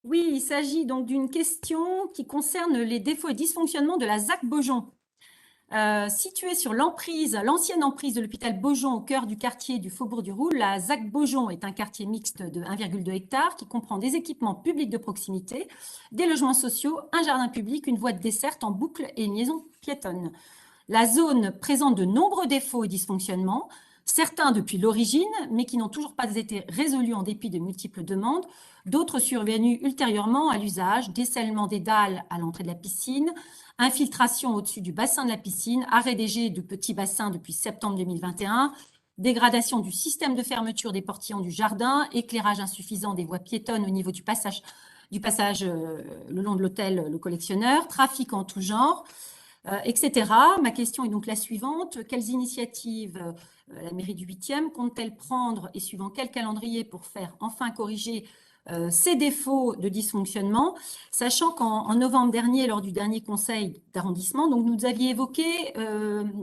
Oui, il s'agit donc d'une question qui concerne les défauts et dysfonctionnements de la ZAC Beaujon. Située sur l'ancienne emprise de l'hôpital Beaujon au cœur du quartier du Faubourg du Roule, la ZAC Beaujon est un quartier mixte de 1,2 hectares qui comprend des équipements publics de proximité, des logements sociaux, un jardin public, une voie de desserte en boucle et une liaison piétonne. La zone présente de nombreux défauts et dysfonctionnements, certains depuis l'origine, mais qui n'ont toujours pas été résolus en dépit de multiples demandes, d'autres survenus ultérieurement à l'usage, dessalement des dalles à l'entrée de la piscine, infiltration au-dessus du bassin de la piscine, arrêt des jets de petits bassins depuis septembre 2021, dégradation du système de fermeture des portillons du jardin, éclairage insuffisant des voies piétonnes au niveau du passage le long de l'hôtel Le Collectionneur, trafic en tout genre, etc. Ma question est donc la suivante. Quelles initiatives la mairie du 8e compte-t-elle prendre et suivant quel calendrier pour faire enfin corriger ces défauts de dysfonctionnement, sachant qu'en novembre dernier, lors du dernier conseil d'arrondissement, donc nous aviez évoqué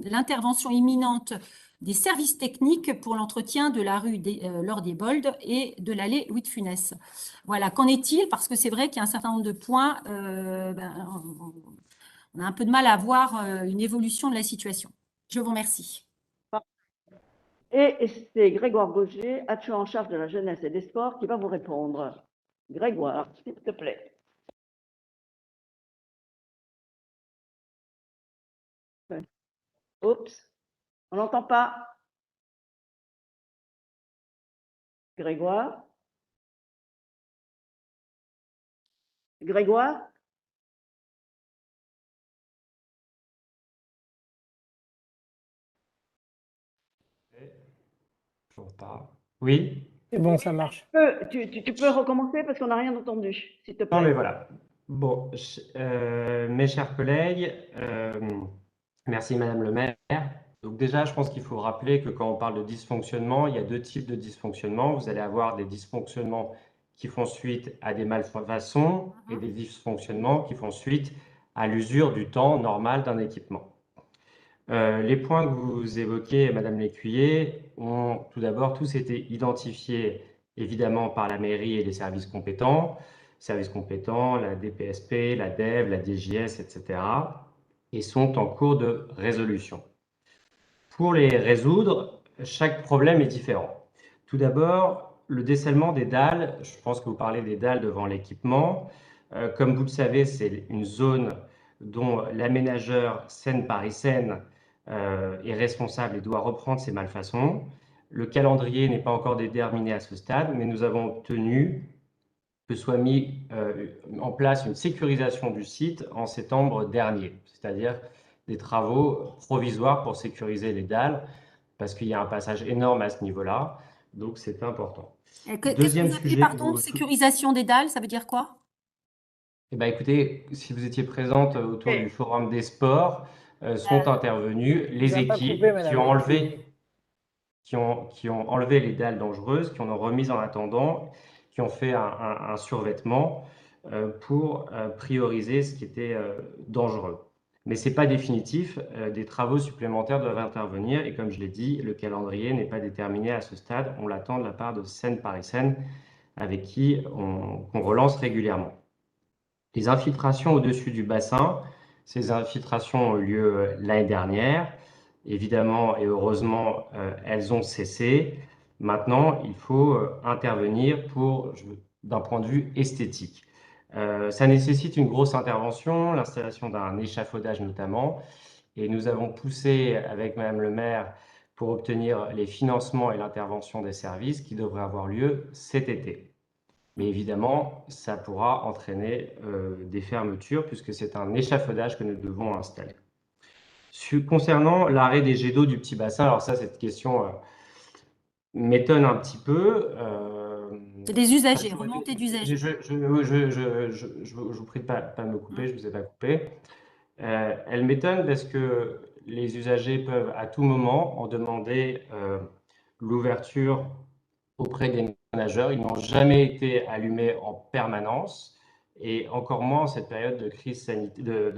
l'intervention imminente des services techniques pour l'entretien de la rue Laure Desboldes et de l'allée Louis de Funès. Voilà, qu'en est-il? Parce que c'est vrai qu'il y a un certain nombre de points, on a un peu de mal à voir une évolution de la situation. Je vous remercie. Et c'est Grégoire Gauger, adjoint en charge de la jeunesse et des sports, qui va vous répondre. Grégoire, s'il te plaît. Oups, on n'entend pas. Grégoire? Grégoire? Toujours pas. Oui? C'est bon, ça marche. Tu peux recommencer parce qu'on n'a rien entendu, s'il te plaît. Non, mais voilà. Bon, mes chers collègues, merci Madame le maire. Donc déjà, je pense qu'il faut rappeler que quand on parle de dysfonctionnement, il y a deux types de dysfonctionnement. Vous allez avoir des dysfonctionnements qui font suite à des malfaçons et des dysfonctionnements qui font suite à l'usure du temps normal d'un équipement. Les points que vous évoquez, Madame Lécuyer, ont tout d'abord tous été identifiés évidemment par la mairie et les services compétents, la DPSP, la DEV, la DJS, etc., et sont en cours de résolution. Pour les résoudre, chaque problème est différent. Tout d'abord, le dessalement des dalles, je pense que vous parlez des dalles devant l'équipement. Comme vous le savez, c'est une zone dont l'aménageur Seine-Paris-Seine est responsable et doit reprendre ses malfaçons. Le calendrier n'est pas encore déterminé à ce stade, mais nous avons obtenu que soit mis en place une sécurisation du site en septembre dernier, c'est-à-dire des travaux provisoires pour sécuriser les dalles, parce qu'il y a un passage énorme à ce niveau-là, donc c'est important. Deuxième sujet, pardon, sécurisation des dalles, ça veut dire quoi? Eh bien, écoutez, si vous étiez présente autour du Forum des sports, sont intervenues les équipes qui ont enlevé les dalles dangereuses, qui en ont remis en attendant, qui ont fait un survêtement pour prioriser ce qui était dangereux. Mais ce n'est pas définitif, des travaux supplémentaires doivent intervenir et comme je l'ai dit, le calendrier n'est pas déterminé à ce stade, on l'attend de la part de Seine-Paris-Seine avec qui on relance régulièrement. Les infiltrations au-dessus du bassin, ces infiltrations ont eu lieu l'année dernière. Évidemment et heureusement, elles ont cessé. Maintenant, il faut intervenir d'un point de vue esthétique. Ça nécessite une grosse intervention, l'installation d'un échafaudage notamment. Et nous avons poussé avec Madame le maire pour obtenir les financements et l'intervention des services qui devraient avoir lieu cet été. Mais évidemment, ça pourra entraîner des fermetures puisque c'est un échafaudage que nous devons installer. Concernant l'arrêt des jets d'eau du petit bassin, alors ça, cette question m'étonne un petit peu. C'est des usagers, remontée d'usagers. Je vous prie de pas me couper, je ne vous ai pas coupé. Elle m'étonne parce que les usagers peuvent à tout moment en demander l'ouverture auprès des ménageurs. Ils n'ont jamais été allumés en permanence et encore moins en cette période de crise sanitaire,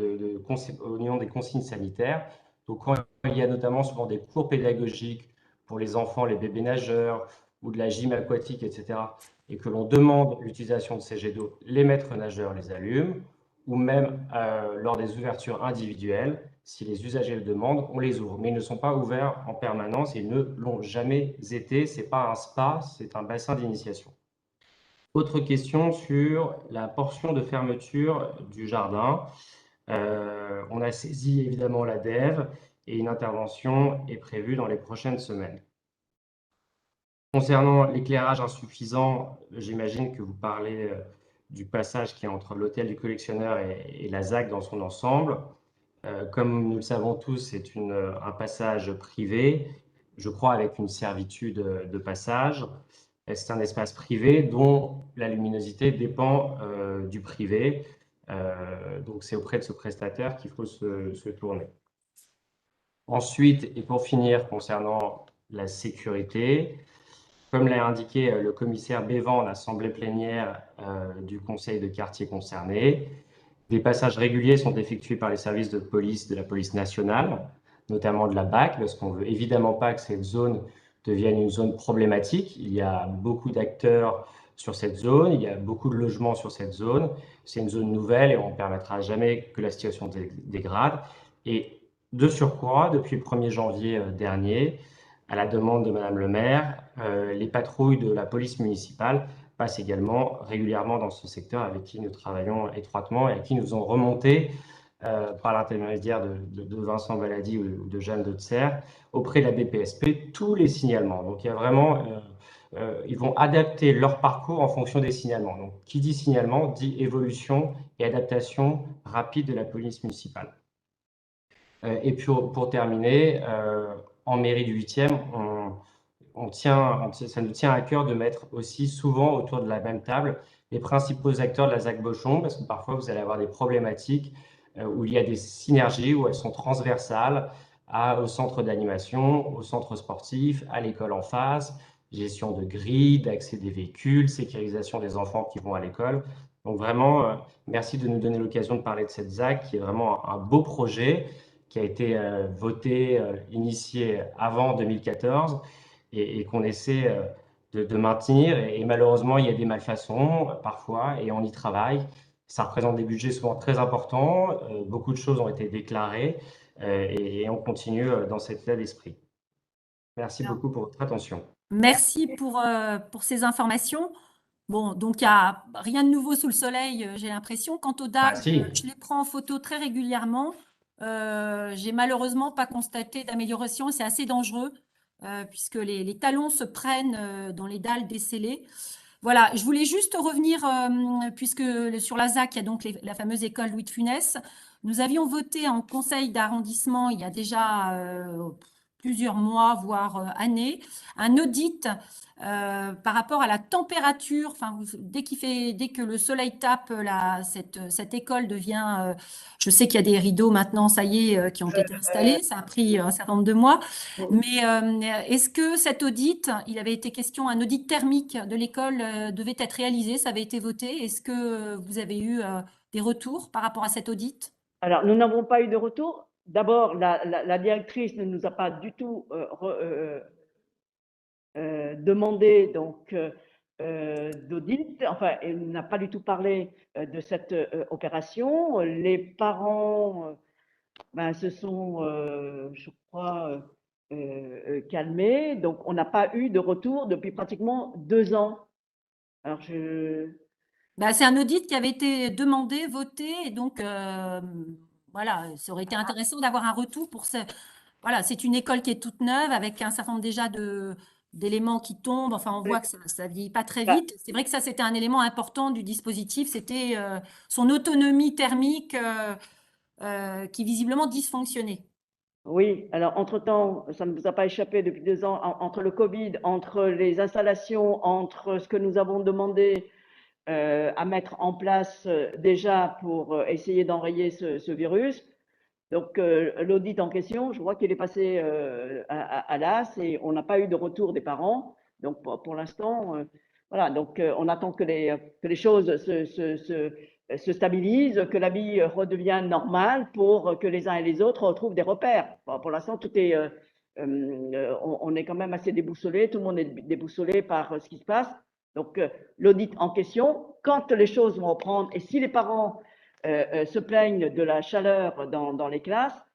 au niveau des consignes sanitaires. Donc, quand il y a notamment souvent des cours pédagogiques pour les enfants, les bébés nageurs ou de la gym aquatique, etc., et que l'on demande l'utilisation de ces jets d'eau, les maîtres nageurs les allument, ou même lors des ouvertures individuelles, si les usagers le demandent, on les ouvre. Mais ils ne sont pas ouverts en permanence, ils ne l'ont jamais été, ce n'est pas un spa, c'est un bassin d'initiation. Autre question sur la portion de fermeture du jardin. On a saisi évidemment la DEV et une intervention est prévue dans les prochaines semaines. Concernant l'éclairage insuffisant, j'imagine que vous parlez du passage qui est entre l'hôtel du collectionneur et la ZAC dans son ensemble. Comme nous le savons tous, c'est un passage privé, je crois avec une servitude de passage. C'est un espace privé dont la luminosité dépend du privé. Donc c'est auprès de ce prestataire qu'il faut se tourner. Ensuite, et pour finir, concernant la sécurité, comme l'a indiqué le commissaire Bévan en assemblée plénière du conseil de quartier concerné, des passages réguliers sont effectués par les services de police de la police nationale, notamment de la BAC, parce qu'on ne veut évidemment pas que cette zone devienne une zone problématique. Il y a beaucoup d'acteurs sur cette zone, il y a beaucoup de logements sur cette zone. C'est une zone nouvelle et on ne permettra jamais que la situation dégrade. Et de surcroît, depuis le 1er janvier dernier, à la demande de Madame le maire, les patrouilles de la police municipale passent également régulièrement dans ce secteur avec qui nous travaillons étroitement et à qui nous ont remonté par l'intermédiaire de Vincent Baladi ou de Jeanne de Serre auprès de la DPSP tous les signalements. Donc il y a vraiment, ils vont adapter leur parcours en fonction des signalements. Donc qui dit signalement dit évolution et adaptation rapide de la police municipale. Et puis pour terminer, en mairie du 8e, ça nous tient à cœur de mettre aussi souvent autour de la même table les principaux acteurs de la ZAC Bochon, parce que parfois vous allez avoir des problématiques où il y a des synergies, où elles sont transversales au centre d'animation, au centre sportif, à l'école en face, gestion de grilles, d'accès des véhicules, sécurisation des enfants qui vont à l'école. Donc vraiment, merci de nous donner l'occasion de parler de cette ZAC qui est vraiment un beau projet qui a été voté, initié avant 2014 et qu'on essaie de maintenir. Et malheureusement, il y a des malfaçons parfois et on y travaille. Ça représente des budgets souvent très importants. Beaucoup de choses ont été déclarées et on continue dans cet état d'esprit. Merci beaucoup pour votre attention. Merci pour ces informations. Bon, donc il n'y a rien de nouveau sous le soleil, j'ai l'impression. Quant aux DAC, je les prends en photo très régulièrement. J'ai malheureusement pas constaté d'amélioration. C'est assez dangereux puisque les talons se prennent dans les dalles descellées. Voilà, je voulais juste revenir, puisque sur la ZAC, il y a donc la fameuse école Louis de Funès. Nous avions voté en conseil d'arrondissement il y a déjà plusieurs mois, voire années, un audit par rapport à la température. Enfin, dès que le soleil tape, cette école devient. Je sais qu'il y a des rideaux maintenant, ça y est, qui ont été installés. Ça a pris un certain nombre de mois. Mais est-ce que cet audit, il avait été question, un audit thermique de l'école devait être réalisé, ça avait été voté. Est-ce que vous avez eu des retours par rapport à cet audit? Alors, nous n'avons pas eu de retour. D'abord, la directrice ne nous a pas du tout demandé donc d'audit. Enfin, elle n'a pas du tout parlé de cette opération. Les parents se sont, je crois, calmés. Donc, on n'a pas eu de retour depuis pratiquement 2 ans. Alors, C'est un audit qui avait été demandé, voté, et donc voilà, ça aurait été intéressant d'avoir un retour pour ce. Voilà, c'est une école qui est toute neuve avec un certain nombre déjà d'éléments qui tombent. Enfin, on voit que ça vieillit pas très vite. C'est vrai que ça, c'était un élément important du dispositif. C'était son autonomie thermique qui visiblement dysfonctionnait. Oui, alors entre-temps, ça ne vous a pas échappé depuis 2 ans, entre le Covid, entre les installations, entre ce que nous avons demandé à mettre en place déjà pour essayer d'enrayer ce virus. Donc l'audit en question, je vois qu'il est passé à l'AS et on n'a pas eu de retour des parents. Donc pour l'instant, voilà, donc on attend que les choses se stabilisent, que la vie redevienne normale pour que les uns et les autres retrouvent des repères. Bon, pour l'instant, tout est, on est quand même assez déboussolé, tout le monde est déboussolé par ce qui se passe. Donc, l'audit en question, quand les choses vont reprendre et si les parents se plaignent de la chaleur dans les classes,